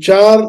4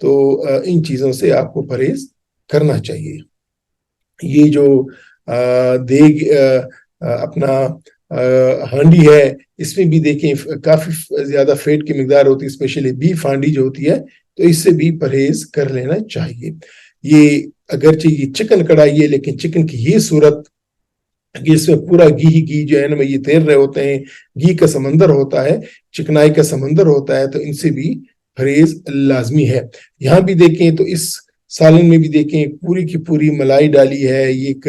تو ان چیزوں سے آپ کو پرہیز کرنا چاہیے. یہ جو دیگ اپنا ہانڈی ہے, اس میں بھی دیکھیں کافی زیادہ فیٹ کی مقدار ہوتی ہے, اسپیشلی بیف ہانڈی جو ہوتی ہے, تو اس سے بھی پرہیز کر لینا چاہیے. یہ اگرچہ یہ چکن کڑھائی ہے, لیکن چکن کی یہ صورت کہ اس میں پورا گھی ہی گھی جو ہے نا یہ تیر رہے ہوتے ہیں, گھی کا سمندر ہوتا ہے, چکنائی کا سمندر ہوتا ہے, تو ان سے بھی پرہیز لازمی ہے. یہاں بھی دیکھیں تو اس سالن میں بھی دیکھیں پوری کی پوری ملائی ڈالی ہے, یہ ایک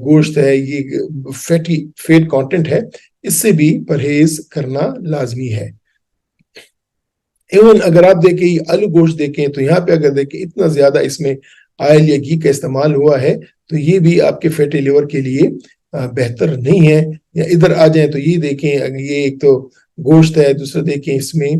گوشت ہے, یہ فیٹ کانٹینٹ ہے, اس سے بھی پرہیز کرنا لازمی ہے. ایون اگر آپ دیکھیں آلو گوشت دیکھیں تو یہاں پہ اگر دیکھیں اتنا زیادہ اس میں آئل یا گھی کا استعمال ہوا ہے, تو یہ بھی آپ کے فیٹی لیور کے لیے بہتر نہیں ہے. یا ادھر آ جائیں تو یہ دیکھیں, یہ ایک تو گوشت ہے, دوسرا دیکھیں اس میں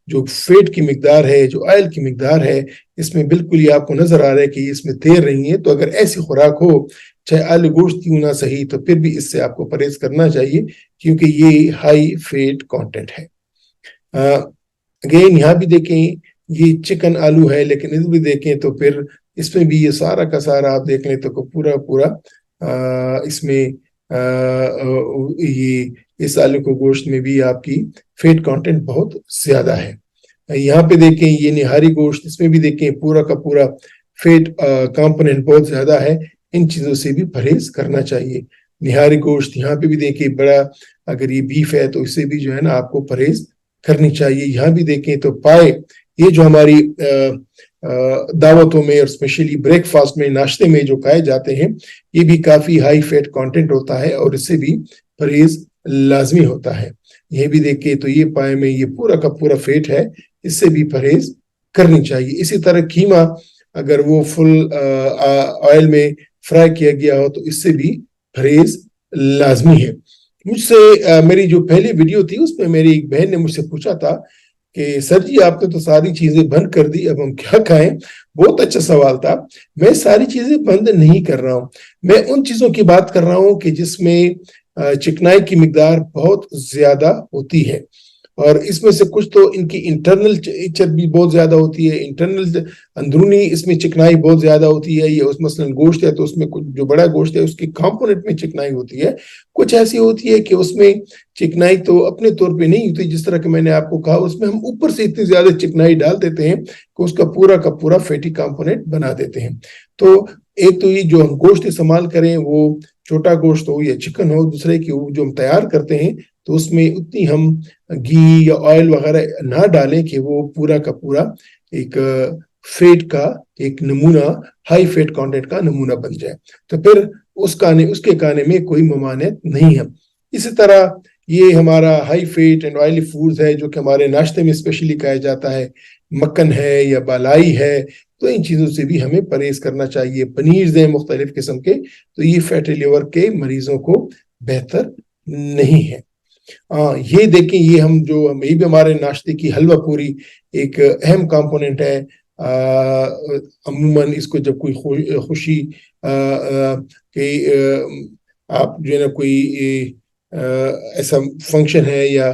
جو فیٹ کی مقدار ہے, جو آئل کی مقدار ہے, اس میں بالکل یہ آپ کو نظر آ رہا ہے کہ اس میں تیر رہی ہے. تو اگر ایسی خوراک ہو, چاہے آلو گوشت کیوں نہ صحیح, تو پھر بھی اس سے آپ کو پرہیز کرنا چاہیے, کیونکہ یہ ہائی فیٹ کانٹینٹ ہے. اگین یہاں بھی دیکھیں یہ چکن آلو ہے, لیکن اس بھی دیکھیں تو پھر اس میں بھی یہ سارا کا سارا آپ دیکھ لیں تو پورا اس میں یہ اس آلو کو گوشت میں بھی آپ کی فیٹ کانٹینٹ بہت زیادہ ہے. یہاں پہ دیکھیں یہ نہاری گوشت, اس میں بھی دیکھیں پورا کا پورا فیٹ کمپوننٹ بہت زیادہ ہے. ان چیزوں سے بھی پرہیز کرنا چاہیے. نہاری گوشت یہاں پہ بھی دیکھیں بڑا, اگر یہ بیف ہے تو اس سے بھی جو ہے نا آپ کو پرہیز کرنی چاہیے. یہاں بھی دیکھیں تو پائے, یہ جو ہماری دعوتوں میں اور اسپیشلی بریک فاسٹ میں, ناشتے میں جو کھائے جاتے ہیں, یہ بھی کافی ہائی فیٹ کانٹینٹ ہوتا ہے, اور اس سے بھی پرہیز لازمی ہوتا ہے. یہ بھی دیکھیں تو یہ پائے میں یہ پورا کا پورا فیٹ ہے, اس سے بھی پرہیز کرنی چاہیے. اسی طرح قیمہ اگر وہ فل آئل میں فرائی کیا گیا ہو, تو اس سے بھی پرہیز لازمی ہے. مجھ سے میری جو پہلی ویڈیو تھی اس میں میری ایک بہن نے مجھ سے پوچھا تھا کہ سر جی آپ نے تو ساری چیزیں بند کر دی, اب ہم کیا کھائیں. بہت اچھا سوال تھا. میں ساری چیزیں بند نہیں کر رہا ہوں, میں ان چیزوں کی بات کر رہا ہوں کہ جس میں چکنائی کی مقدار بہت زیادہ ہوتی ہے, اور اس میں سے کچھ تو ان کی انٹرنل چربی بہت زیادہ ہوتی ہے, انٹرنل اندرونی اس میں چکنائی بہت زیادہ ہوتی ہے. یہ اس مثلا گوشت ہے تو اس میں کچھ جو بڑا گوشت ہے اس کی کمپوننٹ میں چکنائی ہوتی ہے. کچھ ایسی ہوتی ہے کہ اس میں چکنائی تو اپنے طور پہ نہیں ہوتی, جس طرح کہ میں نے آپ کو کہا, اس میں ہم اوپر سے اتنی زیادہ چکنائی ڈال دیتے ہیں کہ اس کا پورا فیٹی کمپوننٹ بنا دیتے ہیں. تو ایک تو یہ جو ہم گوشت استعمال کریں وہ چھوٹا گوشت ہو یا چکن ہو, دوسرے کی جو ہم تیار کرتے ہیں تو اس میں اتنی ہم گھی یا آئل وغیرہ نہ ڈالیں کہ وہ پورا کا پورا ایک فیٹ کا ایک نمونہ, ہائی فیٹ کانٹینٹ کا نمونہ بن جائے. تو پھر اس کے کھانے میں کوئی ممانعت نہیں ہے. اسی طرح یہ ہمارا high fat and oily foods ہے جو کہ ہمارے ناشتے میں اسپیشلی کھایا جاتا ہے, مکھن ہے یا بالائی ہے, تو ان چیزوں سے بھی ہمیں پرہیز کرنا چاہیے. پنیر ہیں مختلف قسم کے, تو یہ فیٹی لیور کے مریضوں کو بہتر نہیں ہے. یہ دیکھیں یہ بھی ہمارے ناشتے کی حلوہ پوری ایک اہم کمپوننٹ ہے. عموماً اس کو جب کوئی خوشی کہ آپ جو ہے نا کوئی ایسا فنکشن ہے یا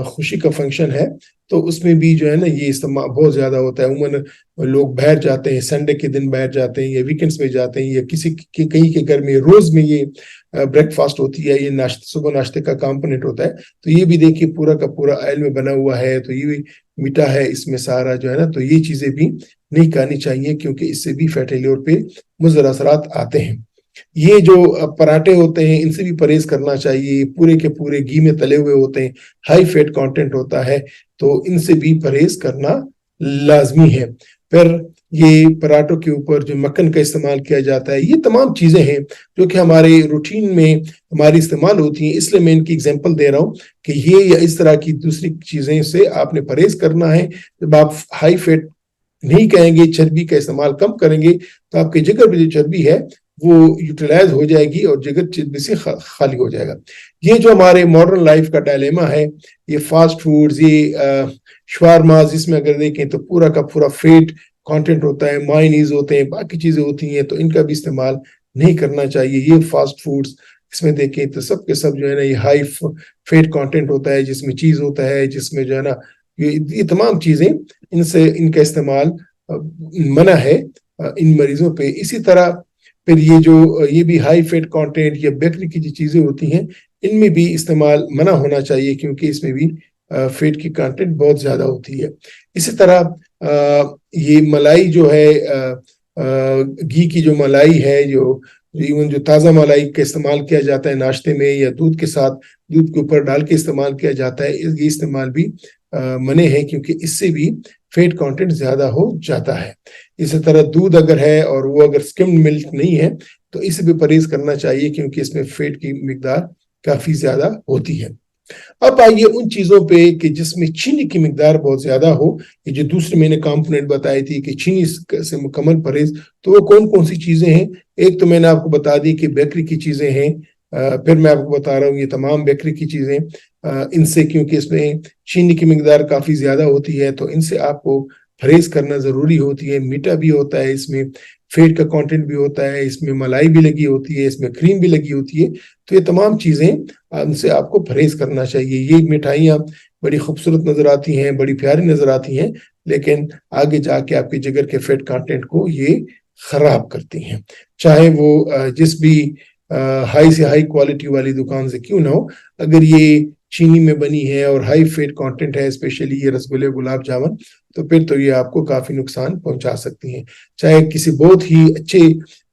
خوشی کا فنکشن ہے, تو اس میں بھی جو ہے نا یہ استعمال بہت زیادہ ہوتا ہے. عموماً لوگ باہر جاتے ہیں, سنڈے کے دن باہر جاتے ہیں یا ویکنڈز میں جاتے ہیں, یا کسی کے کہیں کے گھر میں روز میں یہ بریک فاسٹ ہوتی ہے, یہ صبح ناشتے کا کمپوننٹ ہوتا ہے. تو یہ بھی دیکھیے پورا کا پورا آئل میں بنا ہوا ہے, تو یہ بھی میٹھا ہے اس میں سارا جو ہے نا, تو یہ چیزیں بھی نہیں کھانی چاہیے کیونکہ اس سے بھی فیٹی لیور پہ مضر اثرات آتے ہیں. یہ جو پراٹھے ہوتے ہیں ان سے بھی پرہیز کرنا چاہیے, پورے کے پورے گھی میں تلے ہوئے ہوتے ہیں, ہائی فیٹ کانٹینٹ ہوتا ہے, تو ان سے بھی پرہیز کرنا لازمی ہے. پھر یہ پراٹھوں کے اوپر جو مکھن کا استعمال کیا جاتا ہے, یہ تمام چیزیں ہیں جو کہ ہمارے روٹین میں ہماری استعمال ہوتی ہیں. اس لیے میں ان کی ایگزامپل دے رہا ہوں کہ یہ یا اس طرح کی دوسری چیزیں سے آپ نے پرہیز کرنا ہے. جب آپ ہائی فیٹ نہیں کہیں گے, چربی کا استعمال کم کریں گے, تو آپ کے جگر میں جو چربی ہے وہ یوٹیلائز ہو جائے گی اور جگر چربی سے خالی ہو جائے گا. یہ جو ہمارے ماڈرن لائف کا ڈائلیما ہے, یہ فاسٹ فوڈز, یہ شوارماز, اس میں اگر دیکھیں تو پورا کا پورا فیٹ کانٹینٹ ہوتا ہے, مائونیز ہوتے ہیں, باقی چیزیں ہوتی ہیں, تو ان کا بھی استعمال نہیں کرنا چاہیے. یہ فاسٹ فوڈز اس میں دیکھیں تو سب کے سب جو ہے نا یہ ہائی فیٹ کانٹینٹ ہوتا ہے, جس میں چیز ہوتا ہے, جس میں جو ہے نا یہ تمام چیزیں ان کا استعمال منع ہے ان مریضوں پہ. اسی طرح پھر یہ بھی ہائی فیٹ کانٹینٹ یا بیکری کی جو چیزیں ہوتی ہیں ان میں بھی استعمال منع ہونا چاہیے کیونکہ اس میں بھی فیٹ کی کانٹینٹ بہت زیادہ ہوتی ہے. اسی طرح یہ ملائی جو ہے گھی کی جو ملائی ہے جو تازہ ملائی کا استعمال کیا جاتا ہے ناشتے میں یا دودھ کے ساتھ دودھ کے اوپر ڈال کے استعمال کیا جاتا ہے, یہ استعمال بھی منع ہے کیونکہ اس سے بھی فیٹ کانٹینٹ زیادہ ہو جاتا ہے. اسی طرح دودھ اگر ہے اور وہ اگر سکمڈ ملک نہیں ہے تو اس سے بھی پرہیز کرنا چاہیے کیونکہ اس میں فیٹ کی مقدار کافی زیادہ ہوتی ہے. اب آئیے ان چیزوں پہ کہ جس میں چینی کی مقدار بہت زیادہ ہو. یہ جو دوسری میں نے کمپوننٹ بتائی تھی کہ چینی سے مکمل پرہیز, تو وہ کون کون سی چیزیں ہیں. ایک تو میں نے آپ کو بتا دی کہ بیکری کی چیزیں ہیں, پھر میں آپ کو بتا رہا ہوں یہ تمام بیکری کی چیزیں ان سے کیونکہ اس میں چینی کی مقدار کافی زیادہ ہوتی ہے تو ان سے آپ کو پرہیز کرنا ضروری ہوتی ہے. میٹھا بھی ہوتا ہے, اس میں فیٹ کا کانٹینٹ بھی ہوتا ہے, اس میں ملائی بھی لگی ہوتی ہے, اس میں کریم بھی لگی ہوتی ہے. تو یہ تمام چیزیں ان سے آپ کو پرہیز کرنا چاہیے. یہ مٹھائیاں بڑی خوبصورت نظر آتی ہیں, بڑی پیاری نظر آتی ہیں, لیکن آگے جا کے آپ کے جگر کے فیٹ کانٹینٹ کو یہ خراب کرتی ہیں. چاہے وہ جس بھی ہائی سے ہائی کوالٹی والی دکان سے کیوں نہ ہو, اگر یہ چینی میں بنی ہے اور ہائی فیٹ کانٹینٹ ہے, اسپیشلی یہ رسگلے گلاب جامن, تو پھر تو یہ آپ کو کافی نقصان پہنچا سکتی ہیں. چاہے کسی بہت ہی اچھے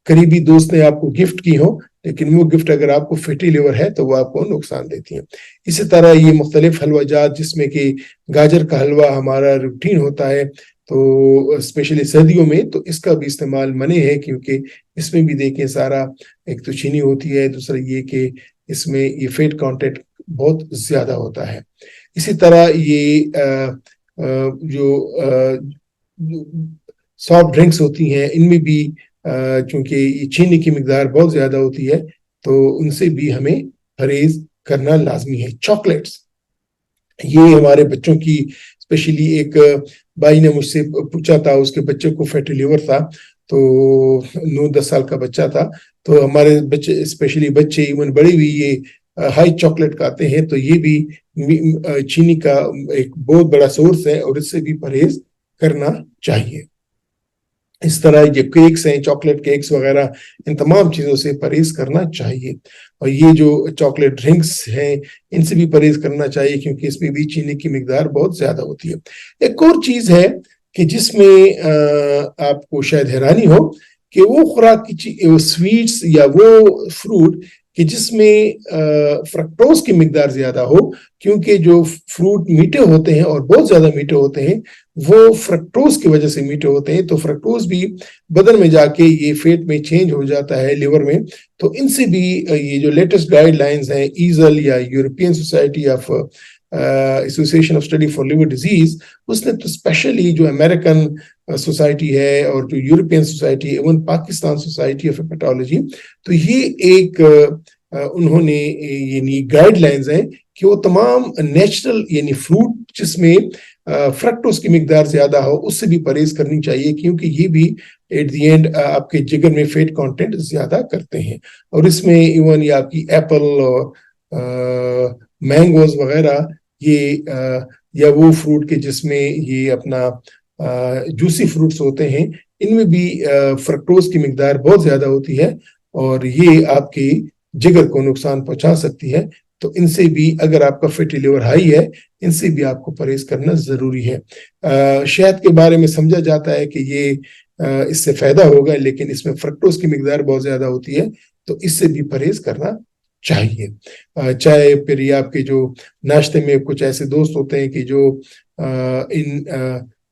قریبی دوست نے آپ کو گفٹ کی ہو, لیکن وہ گفٹ اگر آپ کو فیٹی لیور ہے تو وہ آپ کو نقصان دیتی ہیں. اسی طرح یہ مختلف حلوہ جات جس میں کہ گاجر کا حلوہ ہمارا روٹین ہوتا ہے تو اسپیشلی سردیوں میں, تو اس کا بھی استعمال منع ہے کیونکہ اس میں بھی دیکھیں سارا ایک تو چینی ہوتی ہے, دوسرا یہ کہ اس میں یہ فیٹ کانٹینٹ بہت زیادہ ہوتا ہے. اسی طرح یہ جو سافٹ ڈرنکس ہوتی ہیں ان میں بھی چونکہ یہ چینی کی مقدار بہت زیادہ ہوتی ہے تو ان سے بھی ہمیں پرہیز کرنا لازمی ہے. چاکلیٹس, یہ ہمارے بچوں کی اسپیشلی ایک بھائی نے مجھ سے پوچھا تھا, اس کے بچے کو فیٹی لیور تھا تو 9-10 سال کا بچہ تھا, تو ہمارے بچے اسپیشلی بچے ایون بڑے بھی یہ ہائی چاکلیٹ کھاتے ہیں, تو یہ بھی چینی کا ایک بہت بڑا سورس ہے اور اس سے بھی پرہیز کرنا چاہیے. اس طرح جو کیکس ہیں, چاکلیٹ کیکس وغیرہ, ان تمام چیزوں سے پرہیز کرنا چاہیے. اور یہ جو چاکلیٹ ڈرنکس ہیں ان سے بھی پرہیز کرنا چاہیے کیونکہ اس میں بھی چینی کی مقدار بہت زیادہ ہوتی ہے. ایک اور چیز ہے کہ جس میں آپ کو شاید حیرانی ہو کہ وہ خوراک کی سویٹس یا وہ فروٹ کہ جس میں فرکٹوز کی مقدار زیادہ ہو, کیونکہ جو فروٹ میٹھے ہوتے ہیں اور بہت زیادہ میٹھے ہوتے ہیں وہ فرکٹوز کی وجہ سے میٹھے ہوتے ہیں, تو فرکٹوز بھی بدن میں جا کے یہ فیٹ میں چینج ہو جاتا ہے لیور میں. تو ان سے بھی یہ جو لیٹسٹ گائیڈ لائنز ہیں ایزل یا European society of association of study for liver diseases, اس نے تو اسپیشلی جو امریکن سوسائٹی ہے اور جو European society, even Pakistan society of hepatology, تو یہ ایک انہوں نے یعنی گائیڈ لائنز ہیں کہ وہ تمام نیچرل یعنی فروٹ جس میں فرکٹوز کی مقدار زیادہ ہو اس سے بھی پرہیز کرنی چاہیے کیونکہ یہ بھی ایٹ دی اینڈ آپ کے جگر میں فیٹ کانٹینٹ زیادہ کرتے ہیں. اور اس میں ایون یہ آپ کی ایپل اور مینگوز وغیرہ یہ یا وہ فروٹ کے جس میں یہ اپنا جوسی فروٹس ہوتے ہیں ان میں بھی فرکٹوز کی مقدار بہت زیادہ ہوتی ہے اور یہ آپ کے جگر کو نقصان پہنچا سکتی ہے. تو ان سے بھی اگر آپ کا فیٹی لیور ہائی ہے ان سے بھی آپ کو پرہیز کرنا ضروری ہے. شہد کے بارے میں سمجھا جاتا ہے کہ یہ اس سے فائدہ ہوگا, لیکن اس میں فرکٹوز کی مقدار بہت زیادہ ہوتی ہے تو اس سے بھی پرہیز کرنا چاہیے. چاہے پھر یہ آپ کے جو ناشتے میں کچھ ایسے دوست ہوتے ہیں کہ جو ان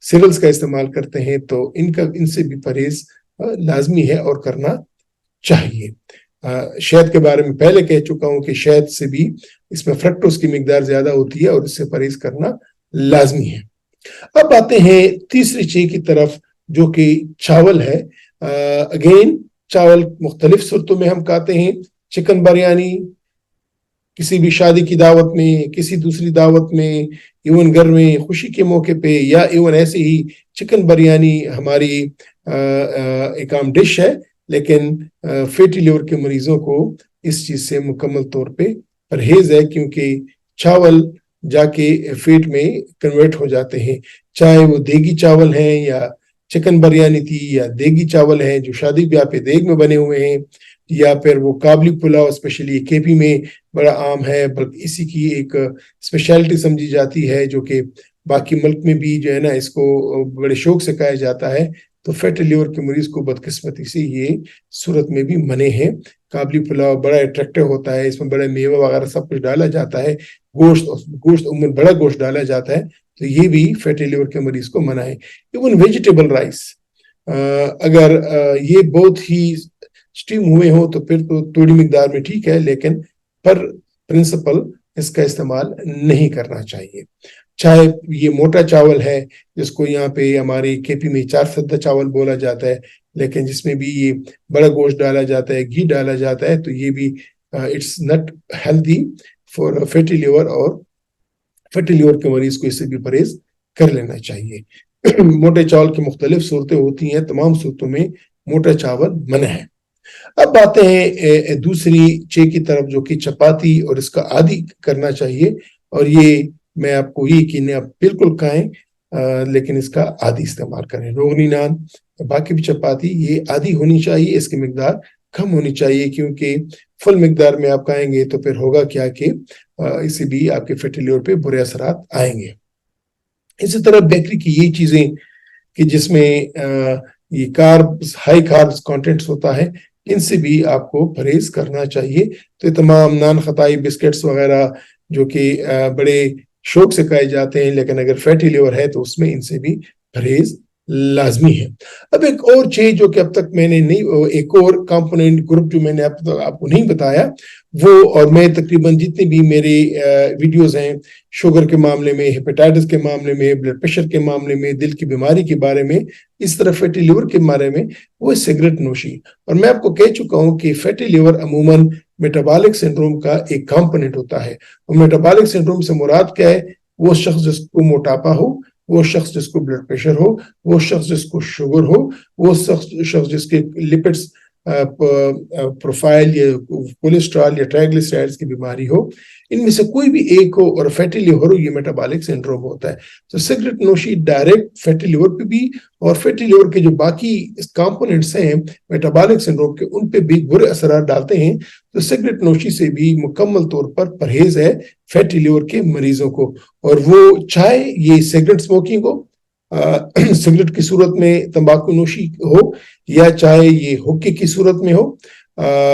سیریلز کا استعمال کرتے ہیں تو ان سے بھی پرہیز لازمی ہے اور کرنا چاہیے. شہد کے بارے میں پہلے کہہ چکا ہوں کہ شہد سے بھی اس میں فرکٹوز کی مقدار زیادہ ہوتی ہے اور اس سے پرہیز کرنا لازمی ہے. اب آتے ہیں تیسری چیز کی طرف جو کہ چاول ہے. اگین چاول مختلف صورتوں میں ہم کھاتے ہیں. چکن بریانی کسی بھی شادی کی دعوت میں, کسی دوسری دعوت میں, ایون گھر میں خوشی کے موقع پہ, یا ایون ایسے ہی چکن بریانی ہماری ایک عام ڈش ہے, لیکن فیٹی لیور کے مریضوں کو اس چیز سے مکمل طور پہ پرہیز ہے کیونکہ چاول جا کے فیٹ میں کنورٹ ہو جاتے ہیں، چاہے وہ دیگی چاول ہیں یا چکن بریانی تھی یا دیگی چاول ہیں جو شادی بیاہ پہ دیگ میں بنے ہوئے ہیں، یا پھر وہ کابلی پلاؤ اسپیشلی کے پی میں بڑا عام ہے، بلکہ اسی کی ایک اسپیشلٹی سمجھی جاتی ہے جو کہ باقی ملک میں بھی جو ہے نا اس کو بڑے شوق سے کھایا جاتا ہے۔ تو فیٹی لیور کے مریض کو بدقسمتی سے یہ صورت میں بھی منع ہے۔ کابلی پلاؤ بڑا اٹریکٹیو ہوتا ہے، اس میں بڑا میوہ وغیرہ سب کچھ ڈالا جاتا ہے، گوشت عموماً بڑا گوشت ڈالا جاتا ہے، تو یہ بھی فیٹی لیور کے مریض کو منع ہے۔ ایون ویجیٹیبل رائس اگر یہ بہت ہی اسٹیم ہوئے ہوں تو پھر تو تھوڑی مقدار میں ٹھیک ہے، لیکن پر پرنسپل اس کا استعمال نہیں کرنا چاہیے۔ چاہے یہ موٹا چاول ہے جس کو یہاں پہ ہماری کے پی میں 4 چاول بولا جاتا ہے، لیکن جس میں بھی یہ بڑا گوشت ڈالا جاتا ہے، گھی ڈالا جاتا ہے، تو یہ بھی it's not healthy for fatty liver, اور فیٹی لیور کے مریض کو اس سے بھی پرہیز کر لینا چاہیے۔ موٹے چاول کی مختلف صورتیں ہوتی ہیں، تمام صورتوں میں موٹا چاول منع ہے۔ اب آتے ہیں دوسری چے کی طرف جو کہ چپاتی، اور اس کا عادی کرنا چاہیے، اور یہ میں آپ کو یہ کہ آپ بالکل کھائیں لیکن اس کا عادی استعمال کریں۔ روغنی نان، باقی بھی چپاتی، یہ عادی ہونی چاہیے، اس کی مقدار کم ہونی چاہیے، کیونکہ فل مقدار میں آپ کھائیں گے تو پھر ہوگا کیا کہ اس سے بھی آپ کے فیٹی لیور پہ برے اثرات آئیں گے۔ اسی طرح بیکری کی یہ چیزیں کہ جس میں یہ کاربز، ہائی کاربز کانٹینٹس ہوتا ہے، ان سے بھی آپ کو پرہیز کرنا چاہیے۔ تو یہ تمام نان خطائی، بسکٹس وغیرہ جو کہ بڑے شوق سے کھائے جاتے ہیں، لیکن اگر فیٹی لیور ہے تو اس میں ان سے بھی پرہیز لازمی ہے۔ اب ایک اور چیز جو کہ اب تک میں نے نہیں، ایک اور کمپوننٹ گروپ جو میں نے آپ کو نہیں بتایا وہ، اور میں تقریباً جتنے بھی میرے ویڈیوز ہیں شوگر کے معاملے میں، ہیپیٹائٹس کے معاملے میں، بلڈ پریشر کے معاملے میں، دل کی بیماری کے بارے میں، اس طرح فیٹی لیور کے بارے میں، وہ سگریٹ نوشی۔ اور میں آپ کو کہہ چکا ہوں کہ فیٹی لیور عموماً میٹابولک سنڈروم کا ایک کمپوننٹ ہوتا ہے، اور میٹابولک سنڈروم سے مراد کیا ہے؟ وہ شخص جس کو موٹاپا ہو، وہ شخص جس کو بلڈ پریشر ہو، وہ شخص جس کو شوگر ہو، وہ شخص جس کے لپڈس پروفائل یا کولیسٹرول یا ٹرائیگلیسرائڈز کی بیماری ہو، ان میں سے کوئی بھی ایک ہو اور فیٹی لیور ہو، یہ میٹابولک سنڈروم ہوتا ہے۔ تو سگریٹ نوشی ڈائریکٹ فیٹی لیور پہ بھی، اور فیٹی لیور کے جو باقی کمپوننٹس ہیں میٹابولک سنڈروم کے، ان پہ بھی برے اثرات ڈالتے ہیں۔ تو سگریٹ نوشی سے بھی مکمل طور پر پرہیز ہے فیٹی لیور کے مریضوں کو، اور وہ چاہے یہ سگریٹ سموکنگ ہو، سگریٹ کی صورت میں تمباکو نوشی ہو، یا چاہے یہ حقے کی صورت میں ہو۔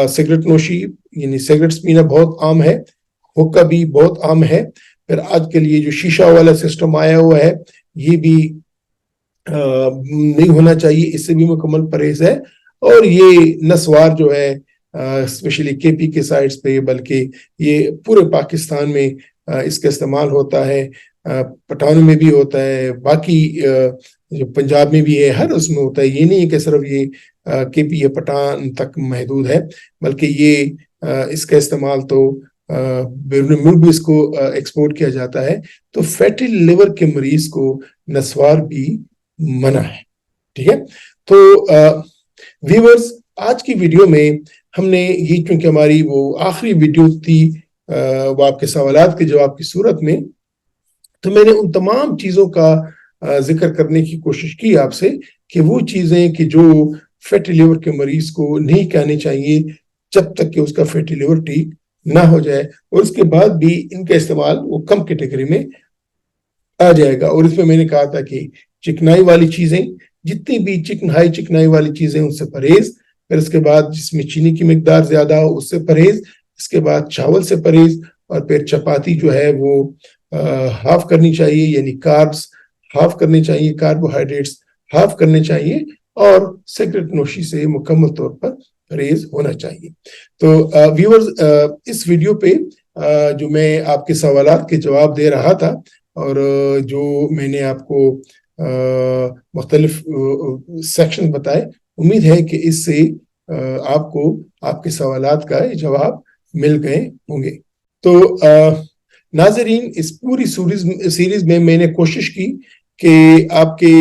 سگریٹ نوشی یعنی سگریٹس پینا بہت عام ہے، حقہ بھی بہت عام ہے۔ پھر آج کے لیے جو شیشہ والا سسٹم آیا ہوا ہے، یہ بھی نہیں ہونا چاہیے، اس سے بھی مکمل پرہیز ہے۔ اور یہ نسوار جو ہے اسپیشلی کے پی کے سائڈز پہ، بلکہ یہ پورے پاکستان میں اس کا استعمال ہوتا ہے، پٹھانوں میں بھی ہوتا ہے، باقی جو پنجاب میں بھی ہے، ہر اس میں ہوتا ہے۔ یہ نہیں ہے کہ صرف یہ کے پی یا پٹھان تک محدود ہے، بلکہ یہ اس کا استعمال تو بیرون ملک بھی اس کو ایکسپورٹ کیا جاتا ہے۔ تو فیٹی لیور کے مریض کو نسوار بھی منع ہے، ٹھیک ہے۔ تو ویورز، آج کی ویڈیو میں ہم نے یہ، چونکہ ہماری وہ آخری ویڈیو تھی وہ آپ کے سوالات کے جواب کی صورت میں، تو میں نے ان تمام چیزوں کا ذکر کرنے کی کوشش کی آپ سے، کہ وہ چیزیں کہ جو فیٹی لیور کے مریض کو نہیں کھانی چاہیے جب تک کہ اس کا فیٹی لیور ٹھیک نہ ہو جائے، اور اس کے بعد بھی ان کا استعمال وہ کم کیٹیگری میں آ جائے گا۔ اور اس میں میں نے کہا تھا کہ چکنائی والی چیزیں، جتنی بھی ہائی چکنائی والی چیزیں، ان سے پرہیز، پھر اس کے بعد جس میں چینی کی مقدار زیادہ ہو اس سے پرہیز، اس کے بعد چاول سے پرہیز، اور پھر چپاتی جو ہے وہ ہاف کرنی چاہیے، یعنی کاربز ہاف کرنے چاہیے، کاربوہائیڈریٹس ہاف کرنے چاہیے، اور سگریٹ نوشی سے مکمل طور پر پرہیز ہونا چاہیے۔ تو ویورز، اس ویڈیو پہ جو میں آپ کے سوالات کے جواب دے رہا تھا، اور جو میں نے آپ کو مختلف سیکشن بتائے، امید ہے کہ اس سے آپ کو آپ کے سوالات کا جواب مل گئے ہوں گے۔ تو ناظرین، اس پوری سیریز میں نے کوشش کی کہ آپ کے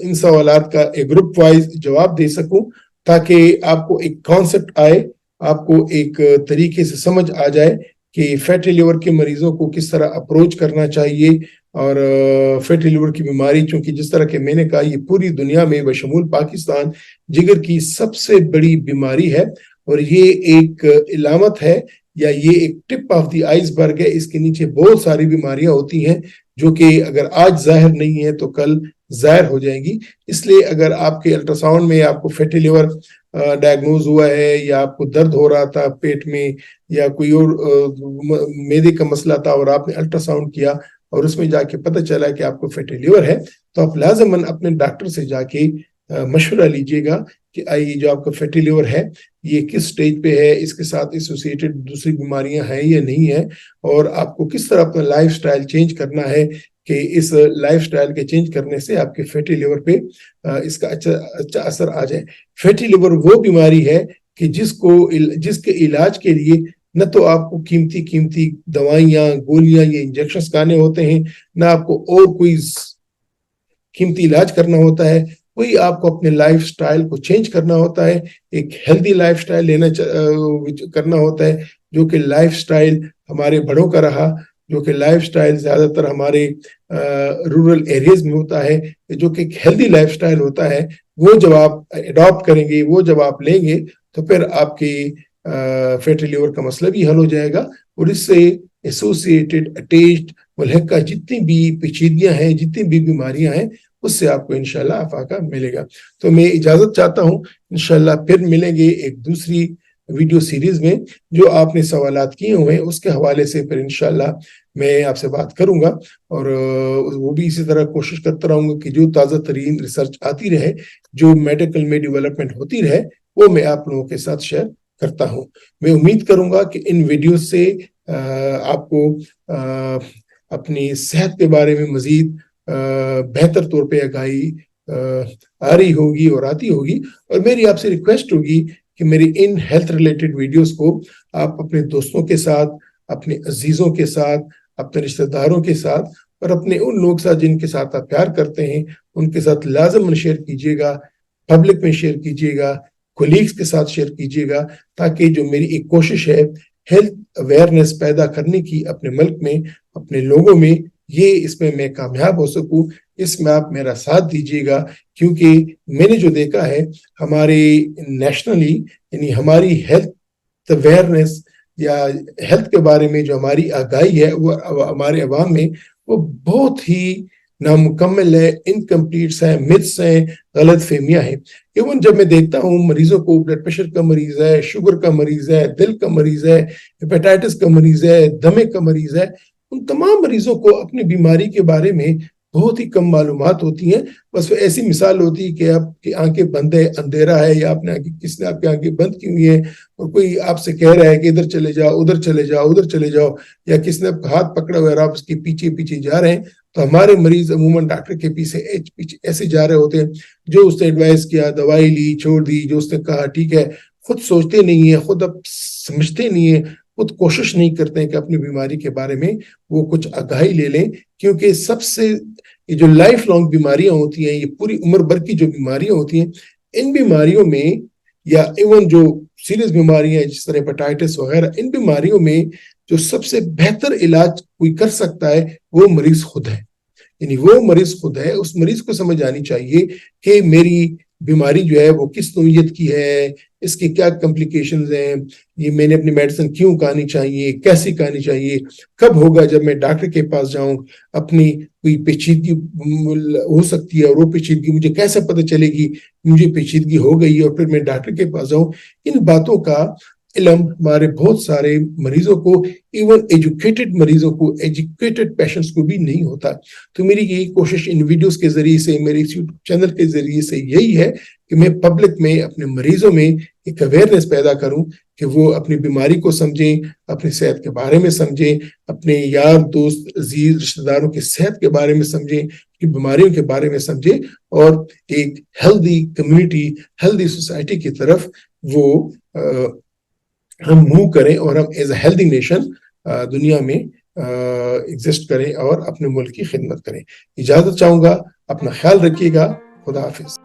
ان سوالات کا ایک گروپ وائز جواب دے سکوں، تاکہ آپ کو ایک کانسیپٹ آئے، آپ کو ایک طریقے سے سمجھ آ جائے کہ فیٹی لیور کے مریضوں کو کس طرح اپروچ کرنا چاہیے، اور فیٹی لیور کی بیماری چونکہ جس طرح کہ میں نے کہا یہ پوری دنیا میں بشمول پاکستان جگر کی سب سے بڑی بیماری ہے، اور یہ ایک علامت ہے یا یہ ایک ٹپ آف دی آئس برگ ہے. اس کے نیچے بہت ساری بیماریاں ہوتی ہیں جو کہ اگر آج ظاہر نہیں ہے تو کل ظاہر ہو جائیں گی. اس لیے اگر آپ کے الٹرا ساؤنڈ میں آپ کو فیٹی لیور ڈائگنوز ہوا ہے، یا آپ کو درد ہو رہا تھا پیٹ میں، یا کوئی اور معدے کا مسئلہ تھا اور آپ نے الٹرا ساؤنڈ کیا اور اس میں جا کے پتہ چلا کہ آپ کو فیٹی لیور ہے، تو آپ لازماً اپنے ڈاکٹر سے جا کے مشورہ لیجئے گا کہ آئی جو آپ کا فیٹی لیور ہے یہ کس سٹیج پہ ہے، اس کے ساتھ ایسوسیٹڈ دوسری بیماریاں ہیں یا نہیں ہیں، اور آپ کو کس طرح اپنا لائف سٹائل چینج کرنا ہے کہ اس لائف سٹائل کے چینج کرنے سے آپ کے فیٹی لیور پہ اس کا اچھا اثر آ جائے. فیٹی لیور وہ بیماری ہے کہ جس کے علاج کے لیے نہ تو آپ کو قیمتی دوائیاں، گولیاں یا انجیکشنز کھانے ہوتے ہیں، نہ آپ کو اور کوئی قیمتی علاج کرنا ہوتا ہے، وہی آپ کو اپنے لائف سٹائل کو چینج کرنا ہوتا ہے، ایک ہیلدی لائف سٹائل کرنا ہوتا ہے، جو کہ لائف سٹائل ہمارے بڑوں کا رہا، جو کہ لائف سٹائل زیادہ تر ہمارے رورل ایریاز میں ہوتا ہے، جو کہ ایک ہیلدی لائف سٹائل ہوتا ہے. وہ جب آپ اڈاپٹ کریں گے، وہ جب آپ لیں گے، تو پھر آپ کی فیٹی لیور کا مسئلہ بھی حل ہو جائے گا، اور اس سے ایسوسیٹڈ اٹیچڈ ملحقہ جتنی بھی پیچیدگیاں ہیں، جتنی بھی بیماریاں ہیں، اس سے آپ کو انشاءاللہ افاقہ ملے گا. تو میں اجازت چاہتا ہوں، انشاءاللہ پھر ملیں گے ایک دوسری ویڈیو سیریز میں. جو آپ نے سوالات کیے ہوئے ہیں اس کے حوالے سے پھر انشاءاللہ میں آپ سے بات کروں گا، اور وہ بھی اسی طرح کوشش کرتا رہوں گا کہ جو تازہ ترین ریسرچ آتی رہے، جو میڈیکل میں ڈیولپمنٹ ہوتی رہے، وہ میں آپ لوگوں کے ساتھ شیئر کرتا ہوں. میں امید کروں گا کہ ان ویڈیوز سے آپ کو اپنی صحت کے بارے میں مزید بہتر طور پہ آگاہی آ رہی ہوگی اور آتی ہوگی. اور میری آپ سے ریکویسٹ ہوگی کہ میری ان ہیلتھ ریلیٹڈ ویڈیوز کو آپ اپنے دوستوں کے ساتھ، اپنے عزیزوں کے ساتھ، اپنے رشتہ داروں کے ساتھ، اور اپنے ان لوگ ساتھ جن کے ساتھ آپ پیار کرتے ہیں ان کے ساتھ لازماً شیئر کیجیے گا، پبلک میں شیئر کیجیے گا، کولیگز کے ساتھ شیئر کیجیے گا، تاکہ جو میری ایک کوشش ہے ہیلتھ اویئرنیس پیدا کرنے کی اپنے ملک میں، اپنے لوگوں میں، اس میں میں کامیاب ہو سکوں. اس میں آپ میرا ساتھ دیجیے گا، کیونکہ میں نے جو دیکھا ہے ہمارے نیشنلی، یعنی ہماری ہیلتھ اویئرنیس یا ہیلتھ کے بارے میں جو ہماری آگاہی ہے وہ ہمارے عوام میں وہ بہت ہی نامکمل ہے، انکمپلیٹس ہیں، متس ہیں، غلط فہمیاں ہیں. ایون جب میں دیکھتا ہوں مریضوں کو، بلڈ پریشر کا مریض ہے، شوگر کا مریض ہے، دل کا مریض ہے، ہیپیٹائٹس کا مریض ہے، دمے کا مریض ہے، ان تمام مریضوں کو اپنی بیماری کے بارے میں بہت ہی کم معلومات ہوتی ہیں. بس وہ ایسی مثال ہوتی ہے کہ آپ کی آنکھیں بند ہے، اندھیرا ہے، یا کس نے آپ کی آنکھیں بند کی ہوئی ہیں، اور کوئی آپ سے کہہ رہا ہے کہ ادھر چلے جاؤ، ادھر چلے جاؤ، ادھر چلے جاؤ، یا کس نے ہاتھ پکڑا ہوا ہے اور آپ اس کے پیچھے پیچھے جا رہے ہیں. تو ہمارے مریض عموماً ڈاکٹر کے پیچھے ایسے جا رہے ہوتے ہیں، جو اس نے ایڈوائز کیا، دوائی لی، چھوڑ دی، جو اس نے کہا ٹھیک ہے، خود سوچتے نہیں ہیں، خود اب سمجھتے نہیں ہیں، خود کوشش نہیں کرتے ہیں کہ اپنی بیماری کے بارے میں وہ کچھ آگاہی لے لیں. کیونکہ سب سے یہ جو لائف لانگ بیماریاں ہوتی ہیں، یہ پوری عمر بھر کی جو بیماریاں ہوتی ہیں، ان بیماریوں میں، یا ایون جو سیریس بیماریاں جس طرح ہیپیٹائٹس وغیرہ، ان بیماریوں میں جو سب سے بہتر علاج کوئی کر سکتا ہے وہ مریض خود ہے. یعنی وہ مریض خود ہے. اس مریض کو سمجھ آنی چاہیے کہ میری بیماری جو ہے وہ کس نوعیت کی ہے، اس کی کیا کمپلیکیشنز ہیں، یہ میں نے اپنی میڈیسن کیوں کھانی چاہیے، کیسی کھانی چاہیے، کب ہوگا جب میں ڈاکٹر کے پاس جاؤں، اپنی کوئی پیچیدگی ہو سکتی ہے، اور وہ پیچیدگی مجھے کیسے پتہ چلے گی مجھے پیچیدگی ہو گئی اور پھر میں ڈاکٹر کے پاس جاؤں. ان باتوں کا علم ہمارے بہت سارے مریضوں کو، ایون ایجوکیٹڈ مریضوں کو، ایجوکیٹڈ پیشنٹس کو بھی نہیں ہوتا. تو میری یہی کوشش ان ویڈیوز کے ذریعے سے، میرے یوٹیوب چینل کے ذریعے سے یہی ہے کہ میں پبلک میں، اپنے مریضوں میں ایک اویئرنیس پیدا کروں کہ وہ اپنی بیماری کو سمجھیں، اپنی صحت کے بارے میں سمجھیں، اپنے یار دوست عزیز رشتہ داروں کی صحت کے بارے میں سمجھیں، کی بیماریوں کے بارے میں سمجھیں، اور ایک ہیلدی کمیونٹی، ہیلدی سوسائٹی کی طرف وہ ہم موو کریں، اور ہم ایز اے ہیلدی نیشن دنیا میں ایگزسٹ کریں اور اپنے ملک کی خدمت کریں. اجازت چاہوں گا، اپنا خیال رکھیے گا. خدا حافظ.